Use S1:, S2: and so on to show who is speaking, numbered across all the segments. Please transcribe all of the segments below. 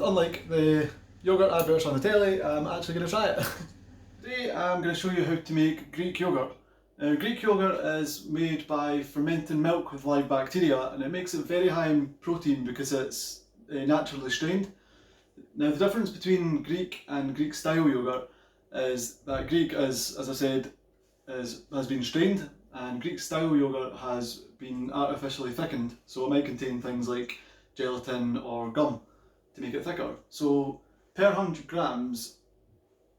S1: Unlike the yogurt adverts on the telly, I'm actually going to try it. Today I'm going to show you how to make Greek yogurt. Now, Greek yogurt is made by fermenting milk with live bacteria, and it makes it very high in protein because it's naturally strained. Now, the difference between Greek and Greek style yogurt is that Greek, as I said, has been strained, and Greek style yogurt has been artificially thickened, so it might contain things like gelatin or gum to make it thicker. So per 100 grams,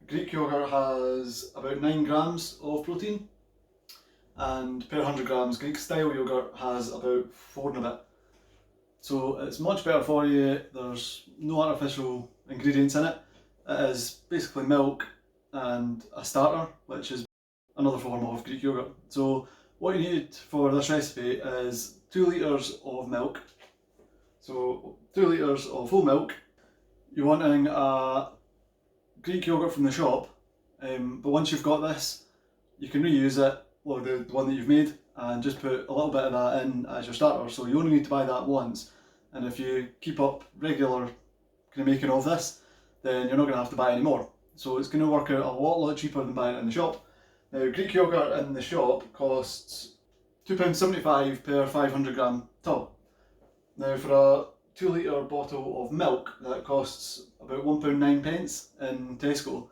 S1: Greek yogurt has about 9 grams of protein, and per 100 grams, Greek style yogurt has about 4 and a bit. So it's much better for you. There's no artificial ingredients in it. It is basically milk and a starter, which is another form of Greek yogurt. So what you need for this recipe is 2 litres of milk. So 2 litres of whole milk. You're wanting a Greek yogurt from the shop, but once you've got this, you can reuse it, or the one that you've made, and just put a little bit of that in as your starter. So you only need to buy that once, and if you keep up regular kind of making of this, then you're not going to have to buy any more. So it's going to work out a lot cheaper than buying it in the shop. Now, Greek yogurt in the shop costs £2.75 per 500 gram tub. Now, for a 2 litre bottle of milk, that costs about £1.09 in Tesco,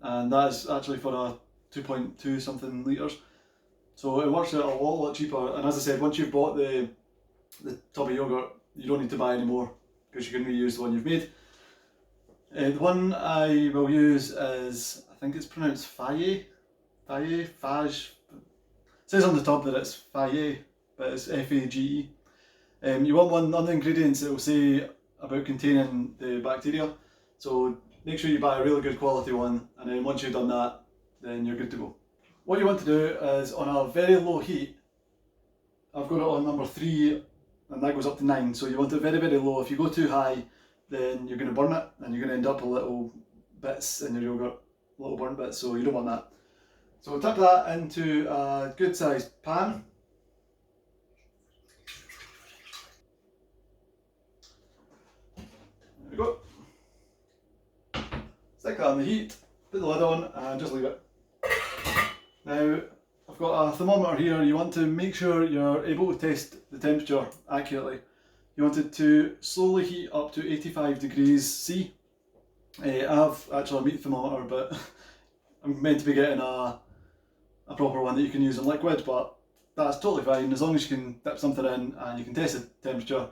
S1: and that is actually for a 2.2 something litres. So it works out a lot cheaper, and as I said, once you've bought the tub of yoghurt, you don't need to buy any more because you can reuse the one you've made. The one I will use is, I think it's pronounced Fage. It says on the tub that it's Fage, but it's F-A-G-E. You want one on the ingredients that will say about containing the bacteria, so make sure you buy a really good quality one, and then once you've done that, then you're good to go. What you want to do is, on a very low heat, I've got it on number 3 and that goes up to 9, so you want it very low. If you go too high, then you're going to burn it and you're going to end up with little bits in your yogurt, little burnt bits, so you don't want that. So tip that into a good sized pan. There we go. Stick that on the heat, put the lid on and just leave it. Now, I've got a thermometer here. You want to make sure you're able to test the temperature accurately. You want it to slowly heat up to 85 degrees C. I have actually a meat thermometer, but I'm meant to be getting a proper one that you can use in liquid, but that's totally fine. As long as you can dip something in and you can test the temperature,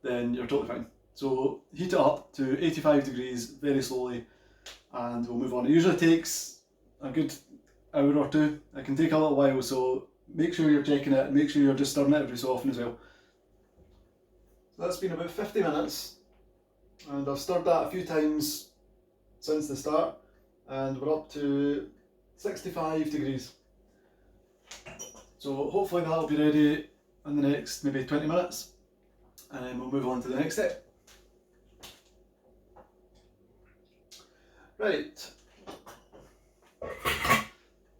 S1: then you're totally fine. So heat it up to 85 degrees very slowly and we'll move on. It usually takes a good hour or two. It can take a little while, so make sure you're checking it and make sure you're just stirring it every so often as well. So that's been about 50 minutes and I've stirred that a few times since the start, and we're up to 65 degrees. So hopefully that'll be ready in the next maybe 20 minutes, and then we'll move on to the next step. Right.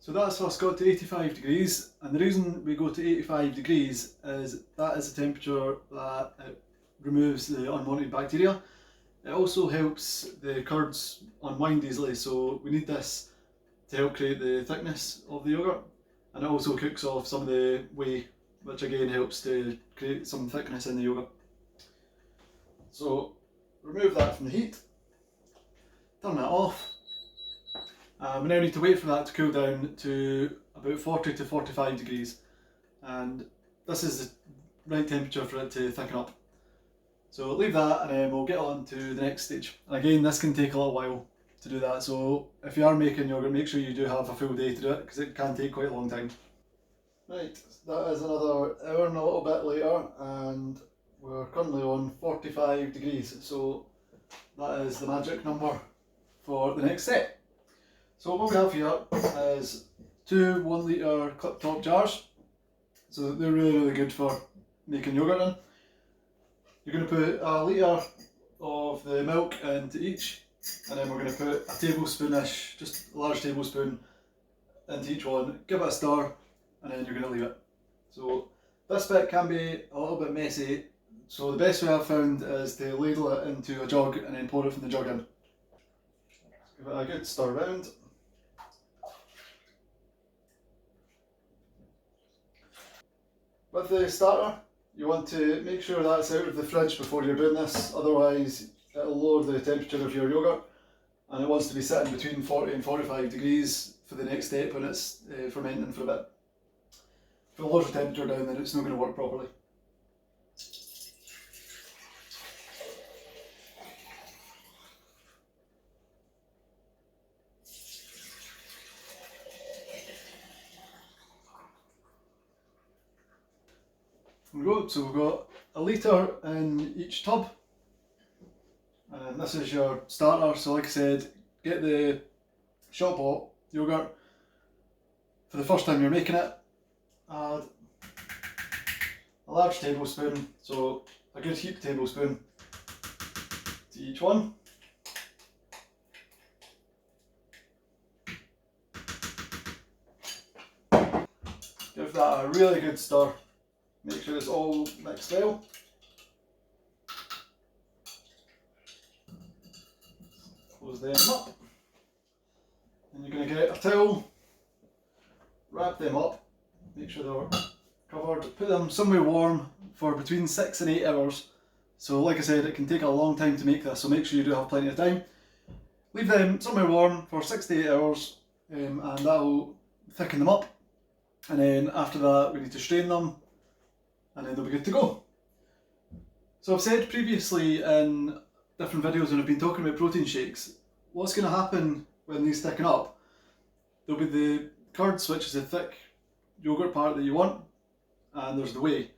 S1: So that's us got to 85 degrees, and the reason we go to 85 degrees is that is the temperature that it removes the unwanted bacteria. It also helps the curds unwind easily, so we need this to help create the thickness of the yoghurt, and it also cooks off some of the whey, which again helps to create some thickness in the yoghurt. So remove that from the heat, turn that off. We now need to wait for that to cool down to about 40 to 45 degrees, and this is the right temperature for it to thicken up. So leave that and then we'll get on to the next stage. And again, this can take a little while to do that, so if you are making yogurt, make sure you do have a full day to do it because it can take quite a long time. Right, that is another hour and a little bit later, and we're currently on 45 degrees, so that is the magic number for the next step. So what we have here is 2 1 litre clip top jars, so they're really good for making yogurt in. You're going to put a litre of the milk into each, and then we're going to put a tablespoonish, just a large tablespoon, into each one, give it a stir, and then you're going to leave it. So this bit can be a little bit messy. So the best way I've found is to ladle it into a jug and then pour it from the jug in. Give it a good stir round. With the starter, you want to make sure that's out of the fridge before you're doing this, otherwise it'll lower the temperature of your yoghurt, and it wants to be sitting between 40 and 45 degrees for the next step when it's fermenting for a bit. If it lowers the temperature down, then it's not going to work properly. So we've got a litre in each tub, and this is your starter. So like I said, get the shop bought yoghurt. For the first time you're making it, add a large tablespoon, so a good heaped tablespoon to each one. Give that a really good stir. Make sure it's all mixed well. Close them up. And you're going to get a towel, wrap them up, make sure they're covered, put them somewhere warm for between 6 and 8 hours. So like I said, it can take a long time to make this, so make sure you do have plenty of time. Leave them somewhere warm for 6 to 8 hours and that'll thicken them up. And then after that we need to strain them, and then they'll be good to go. So I've said previously in different videos when I've been talking about protein shakes, what's going to happen when these thicken up, there'll be the curds, which is the thick yoghurt part that you want, and there's the whey.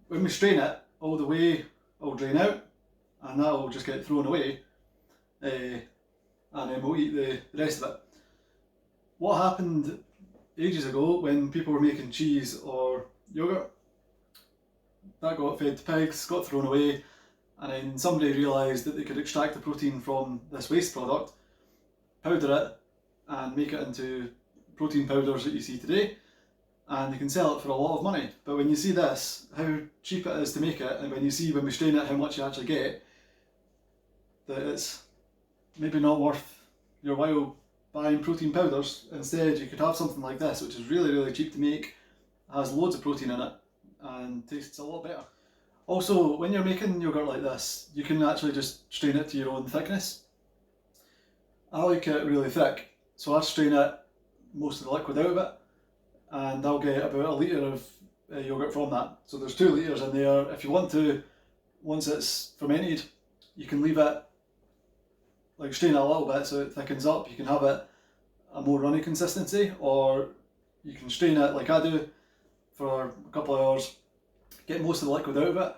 S1: When we strain it, all the whey will drain out, and that will just get thrown away, and then we'll eat the rest of it. What happened ages ago when people were making cheese or yoghurt, that got fed to pigs, got thrown away, and then somebody realised that they could extract the protein from this waste product, powder it, and make it into protein powders that you see today, and they can sell it for a lot of money. But when you see this, how cheap it is to make it, and when you see when we strain it how much you actually get, that it's maybe not worth your while buying protein powders. Instead you could have something like this, which is really cheap to make, has loads of protein in it, and tastes a lot better. Also, when you're making yoghurt like this, you can actually just strain it to your own thickness. I like it really thick, so I strain it, most of the liquid out of it, and I'll get about a litre of yoghurt from that. So there's 2 litres in there. If you want to, once it's fermented, you can leave it, like strain it a little bit so it thickens up. You can have it a more runny consistency, or you can strain it like I do for a couple of hours, get most of the liquid out of it,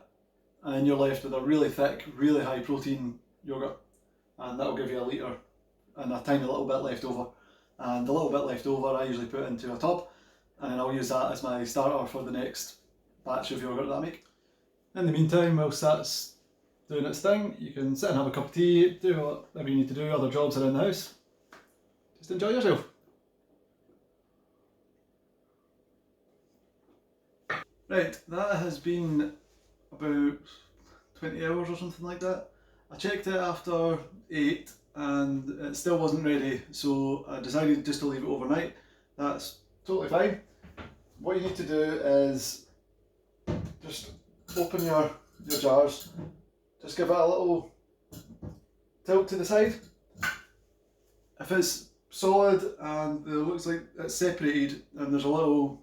S1: and then you're left with a really thick, really high protein yoghurt, and that'll give you a litre and a tiny little bit left over. And the little bit left over I usually put into a tub, and then I'll use that as my starter for the next batch of yoghurt that I make. In the meantime, whilst that's doing its thing, you can sit and have a cup of tea, do whatever you need to do, other jobs around the house. Just enjoy yourself. Right, that has been about 20 hours or something like that. I checked it after 8 and it still wasn't ready, so I decided just to leave it overnight. That's totally fine. What you need to do is just open your jars, just give it a little tilt to the side. If it's solid and it looks like it's separated and there's a little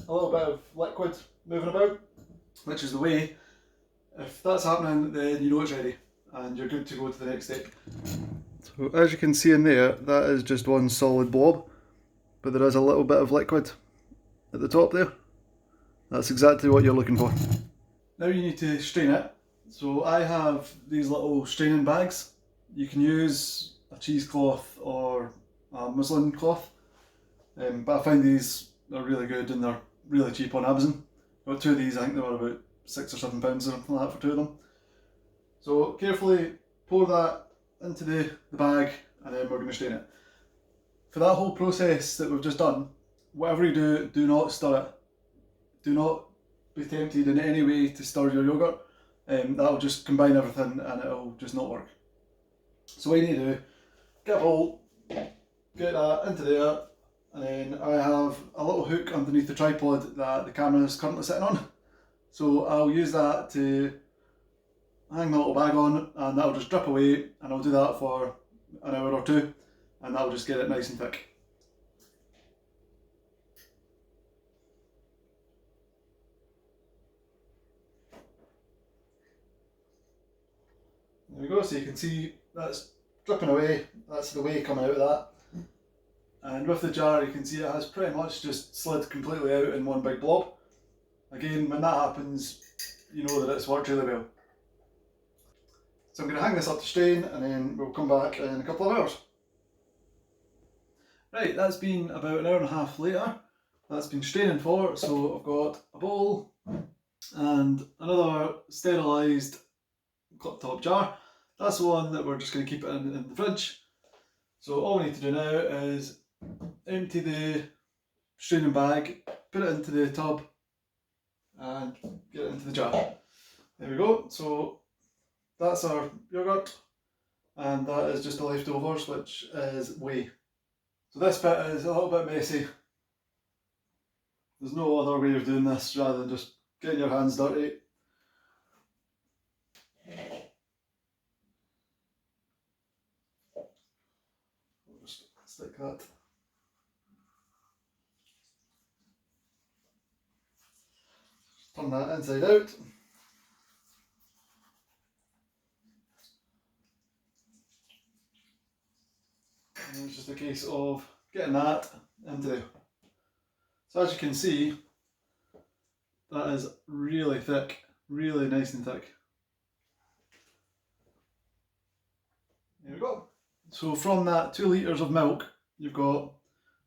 S1: bit of liquid moving about, which is the whey, if that's happening, then you know it's ready and you're good to go to the next step. So as you can see in there, that is just one solid blob, but there is a little bit of liquid at the top there. That's exactly what you're looking for. Now you need to strain it. So I have these little straining bags. You can use a cheesecloth or a muslin cloth, but I find these are really good and they're really cheap on Amazon. I got 2 of these, I think they were about £6 or £7 or something like that for 2 of them. So carefully pour that into the bag and then we're going to strain it. For that whole process that we've just done, whatever you do, do not stir it. Do not be tempted in any way to stir your yoghurt. That'll just combine everything and it'll just not work. So what you need to do, get a bowl, get that into there, and then I have a little hook underneath the tripod that the camera is currently sitting on. So I'll use that to hang the little bag on, and that'll just drip away, and I'll do that for an hour or two, and that'll just get it nice and thick. There we go, so you can see that's dripping away, that's the whey coming out of that. And with the jar you can see it has pretty much just slid completely out in one big blob. Again, when that happens, you know that it's worked really well. So I'm going to hang this up to strain and then we'll come back in a couple of hours. Right, that's been about an hour and a half later. That's been straining for, so I've got a bowl and another sterilised clip top jar. That's the one that we're just going to keep it in the fridge. So all we need to do now is empty the straining bag, put it into the tub and get it into the jar. There we go. So that's our yoghurt, and that is just the leftovers, which is whey. So this bit is a little bit messy. There's no other way of doing this rather than just getting your hands dirty. Just stick that. Turn that inside out. And it's just a case of getting that into there. So as you can see, that is really thick, really nice and thick. There we go. So from that 2 litres of milk, you've got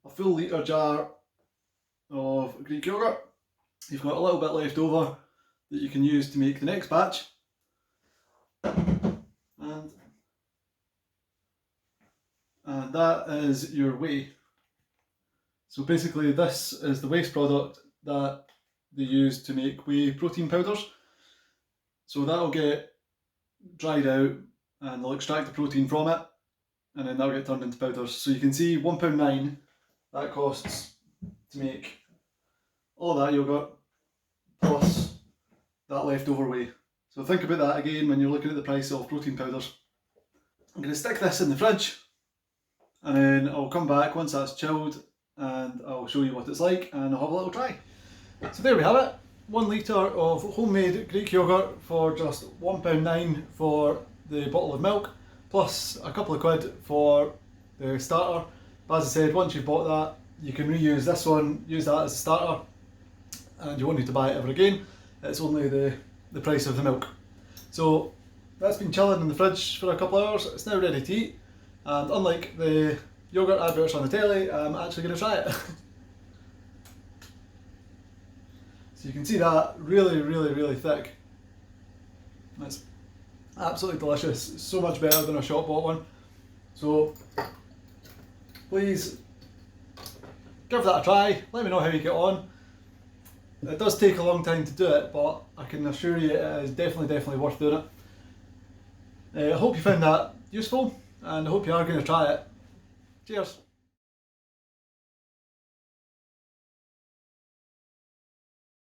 S1: a full litre jar of Greek yoghurt. You've got a little bit left over that you can use to make the next batch. And that is your whey. So basically this is the waste product that they use to make whey protein powders. So that'll get dried out and they'll extract the protein from it, and then that'll get turned into powders. So you can see £1.9 that costs to make all of that yoghurt plus that leftover whey. So think about that again when you're looking at the price of protein powders. I'm going to stick this in the fridge and then I'll come back once that's chilled and I'll show you what it's like and I'll have a little try. So there we have it, 1 litre of homemade Greek yoghurt for just £1.9 for the bottle of milk, plus a couple of quid for the starter. But as I said, once you've bought that, you can reuse this one, use that as a starter, and you won't need to buy it ever again. It's only the price of the milk. So that's been chilling in the fridge for a couple of hours, it's now ready to eat. And unlike the yoghurt adverts on the telly, I'm actually going to try it. So you can see that, really thick. It's absolutely delicious, so much better than a shop bought one. So please give that a try, let me know how you get on. It does take a long time to do it, but I can assure you it is definitely worth doing it. I hope you found that useful, and I hope you are going to try it. Cheers!